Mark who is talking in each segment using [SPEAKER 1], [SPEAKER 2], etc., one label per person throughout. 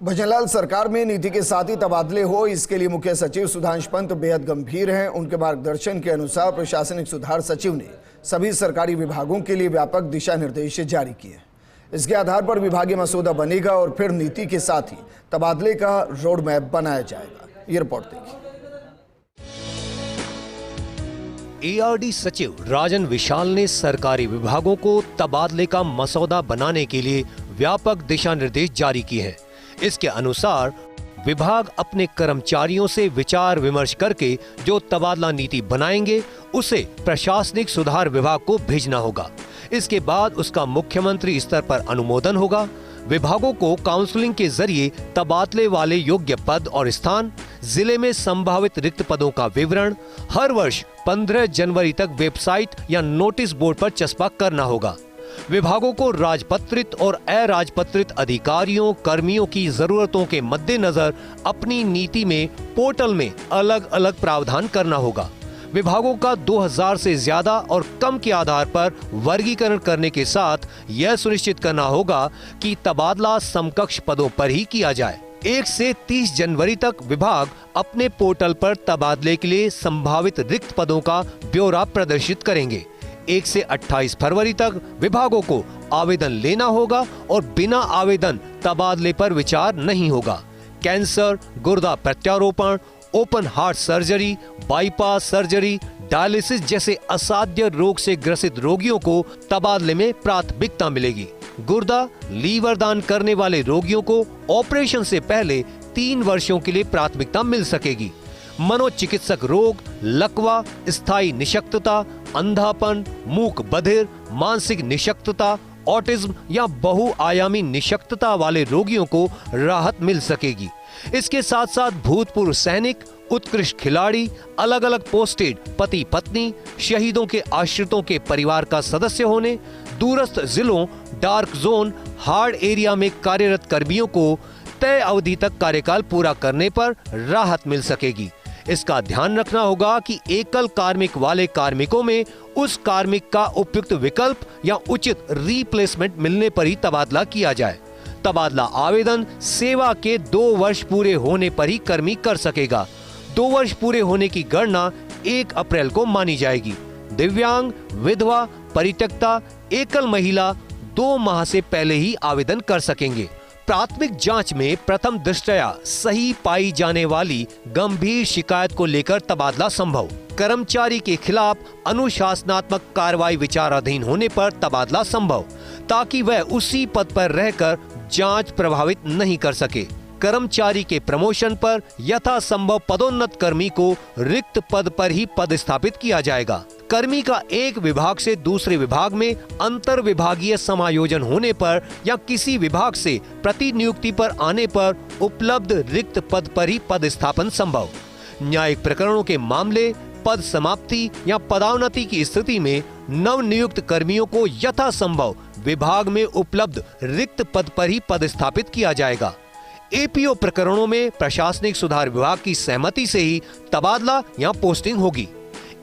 [SPEAKER 1] भजनलाल सरकार में नीति के साथ ही तबादले हो, इसके लिए मुख्य सचिव सुधांशु पंत बेहद गंभीर हैं। उनके मार्गदर्शन के अनुसार प्रशासनिक सुधार सचिव ने सभी सरकारी विभागों के लिए व्यापक दिशा निर्देश जारी किए। इसके आधार पर विभागीय मसौदा बनेगा और फिर नीति के साथ ही तबादले का रोड मैप बनाया जाएगा। ये रिपोर्ट देखिए।
[SPEAKER 2] एआरडी सचिव राजन विशाल ने सरकारी विभागों को तबादले का मसौदा बनाने के लिए व्यापक दिशा निर्देश जारी किए हैं। इसके अनुसार विभाग अपने कर्मचारियों से विचार विमर्श करके जो तबादला नीति बनाएंगे उसे प्रशासनिक सुधार विभाग को भेजना होगा। इसके बाद उसका मुख्यमंत्री स्तर पर अनुमोदन होगा। विभागों को काउंसलिंग के जरिए तबादले वाले योग्य पद और स्थान, जिले में संभावित रिक्त पदों का विवरण हर वर्ष 15 जनवरी तक वेबसाइट या नोटिस बोर्ड पर चस्पा करना होगा। विभागों को राजपत्रित और अराजपत्रित अधिकारियों कर्मियों की जरूरतों के मद्देनजर अपनी नीति में पोर्टल में अलग अलग प्रावधान करना होगा। विभागों का 2000 से ज्यादा और कम के आधार पर वर्गीकरण करने के साथ यह सुनिश्चित करना होगा कि तबादला समकक्ष पदों पर ही किया जाए। 1 से 30 जनवरी तक विभाग अपने पोर्टल पर तबादले के लिए संभावित रिक्त पदों का ब्यौरा प्रदर्शित करेंगे। 1 से 28 फरवरी तक विभागों को आवेदन लेना होगा और बिना आवेदन तबादले पर विचार नहीं होगा। कैंसर, गुर्दा प्रत्यारोपण, open heart surgery, bypass surgery, dialysis जैसे असाध्य रोग से ग्रसित रोगियों को तबादले में प्राथमिकता मिलेगी। गुर्दा, लीवर दान करने वाले रोगियों को ऑपरेशन से पहले 3 वर्षों के लिए प्राथमिकता मिल सकेगी। मनोचिकित्सक रोग, लकवा, स्थायी निशक्तता, अंधापन, मूक बधिर, मानसिक निशक्तता, ऑटिज्म या बहुआयामी निशक्तता वाले रोगियों को राहत मिल सकेगी। इसके साथ साथ भूतपूर्व सैनिक, उत्कृष्ट खिलाड़ी, अलग अलग पोस्टेड पति पत्नी, शहीदों के आश्रितों के परिवार का सदस्य होने, दूरस्थ जिलों, डार्क जोन, हार्ड एरिया में कार्यरत कर्मियों को तय अवधि तक कार्यकाल पूरा करने पर राहत मिल सकेगी। इसका ध्यान रखना होगा कि एकल कार्मिक वाले कार्मिकों में उस कार्मिक का उपयुक्त विकल्प या उचित रिप्लेसमेंट मिलने पर ही तबादला किया जाए। तबादला आवेदन सेवा के 2 वर्ष पूरे होने पर ही कर्मी कर सकेगा। 2 वर्ष पूरे होने की गणना 1 अप्रैल को मानी जाएगी। दिव्यांग, विधवा, परित्यक्ता, एकल महिला 2 माह से पहले ही आवेदन कर सकेंगे। प्राथमिक जांच में प्रथम दृष्टया सही पाई जाने वाली गंभीर शिकायत को लेकर तबादला संभव। कर्मचारी के खिलाफ अनुशासनात्मक कार्रवाई विचाराधीन होने पर तबादला संभव, ताकि वह उसी पद पर रहकर जांच प्रभावित नहीं कर सके। कर्मचारी के प्रमोशन पर यथासंभव पदोन्नत कर्मी को रिक्त पद पर ही पदस्थापित किया जाएगा। कर्मी का एक विभाग से दूसरे विभाग में अंतर विभागीय समायोजन होने पर या किसी विभाग से प्रतिनियुक्ति पर आने पर उपलब्ध रिक्त पद पर ही पदस्थापन संभव। न्यायिक प्रकरणों के मामले, पद समाप्ति या पदोन्नति की स्थिति में नवनियुक्त कर्मियों को यथासंभव विभाग में उपलब्ध रिक्त पद पर ही पदस्थापित किया जाएगा। एपीओ प्रकरणों में प्रशासनिक सुधार विभाग की सहमति से ही तबादला या पोस्टिंग होगी।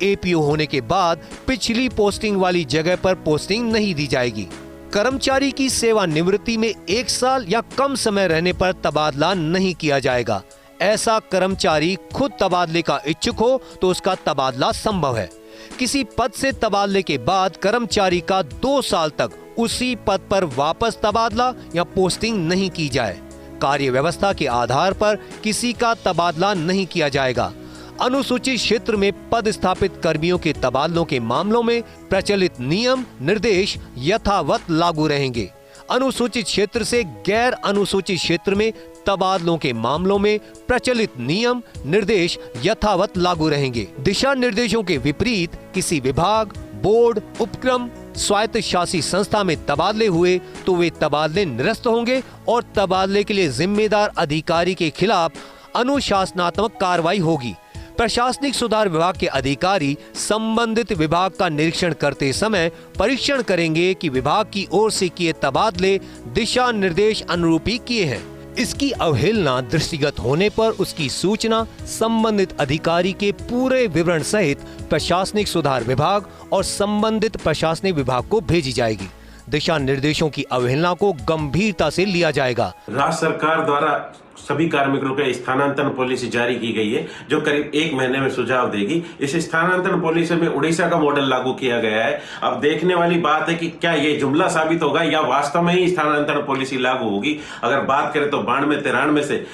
[SPEAKER 2] एपीओ होने के बाद पिछली पोस्टिंग वाली जगह पर पोस्टिंग नहीं दी जाएगी। कर्मचारी की सेवानिवृत्ति में 1 साल या कम समय रहने पर तबादला नहीं किया जाएगा। ऐसा कर्मचारी खुद तबादले का इच्छुक हो तो उसका तबादला संभव है। किसी पद से तबादले के बाद कर्मचारी का 2 साल तक उसी पद पर वापस तबादला या पोस्टिंग नहीं की जाए। कार्य व्यवस्था के आधार पर किसी का तबादला नहीं किया जाएगा। अनुसूचित क्षेत्र में पदस्थापित कर्मियों के तबादलों के मामलों में प्रचलित नियम निर्देश यथावत लागू रहेंगे। अनुसूचित क्षेत्र से गैर अनुसूचित क्षेत्र में तबादलों के मामलों में प्रचलित नियम निर्देश यथावत लागू रहेंगे। दिशा निर्देशों के विपरीत किसी विभाग, बोर्ड, उपक्रम, स्वायत्त शासी संस्था में तबादले हुए तो वे तबादले निरस्त होंगे और तबादले के लिए जिम्मेदार अधिकारी के खिलाफ अनुशासनात्मक कार्रवाई होगी। प्रशासनिक सुधार विभाग के अधिकारी संबंधित विभाग का निरीक्षण करते समय परीक्षण करेंगे कि विभाग की ओर से किए तबादले दिशा निर्देश अनुरूपी किए हैं। इसकी अवहेलना दृष्टिगत होने पर उसकी सूचना संबंधित अधिकारी के पूरे विवरण सहित प्रशासनिक सुधार विभाग और संबंधित प्रशासनिक विभाग को भेजी जाएगी। दिशा निर्देशों की अवहेलना को गंभीरता से लिया जाएगा।
[SPEAKER 3] राज्य सरकार द्वारा सभी कार्मिकों के स्थानांतरण पॉलिसी जारी की गई है, जो करीब 1 महीने में सुझाव देगी। इस स्थानांतरण पॉलिसी में उड़ीसा का मॉडल लागू किया गया है। अब देखने वाली बात है कि क्या ये जुमला साबित होगा या वास्तव में ही स्थानांतरण पॉलिसी लागू होगी। अगर बात करें तो 92-93 से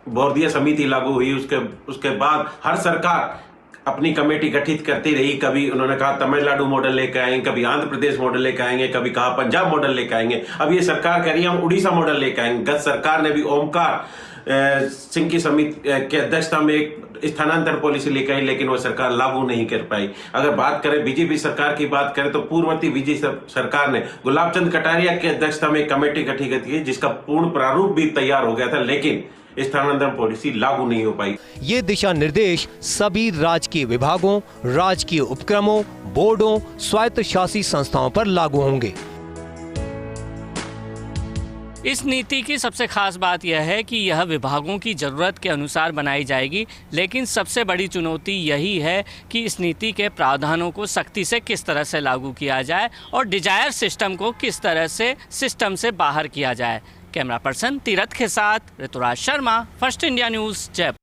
[SPEAKER 3] बोर्डिया समिति लागू हुई, उसके बाद हर सरकार अपनी कमेटी गठित करती रही। कभी उन्होंने कहा तमिलनाडु मॉडल लेकर आएंगे, कभी आंध्र प्रदेश मॉडल लेकर आएंगे, कभी कहा पंजाब मॉडल लेकर आएंगे। अब ये सरकार कह रही है हम उड़ीसा मॉडल लेकर आएंगे। गत सरकार ने भी ओमकार सिंह की समिति के अध्यक्षता में एक स्थानांतरण पॉलिसी लेकर आई, लेकिन वो सरकार लागू नहीं कर पाई। अगर बात करें बीजेपी सरकार की बात करें तो पूर्ववर्ती बीजेपी सरकार ने गुलाब चंद कटारिया की अध्यक्षता में एक कमेटी गठित की, जिसका पूर्ण प्रारूप भी तैयार हो गया था, लेकिन स्थानांतरण पॉलिसी लागू नहीं हो पाई।
[SPEAKER 2] ये दिशा निर्देश सभी राजकीय विभागों, राजकीय उपक्रमों, बोर्डों, स्वायत्तशासी संस्थाओं पर लागू होंगे।
[SPEAKER 4] इस नीति की सबसे खास बात यह है कि यह विभागों की ज़रूरत के अनुसार बनाई जाएगी, लेकिन सबसे बड़ी चुनौती यही है कि इस नीति के प्रावधानों को सख्ती से किस तरह से लागू किया जाए और डिजायर सिस्टम को किस तरह से सिस्टम से बाहर किया जाए। कैमरा पर्सन तीरथ के साथ Rituraj Sharma, first India news, Jaipur.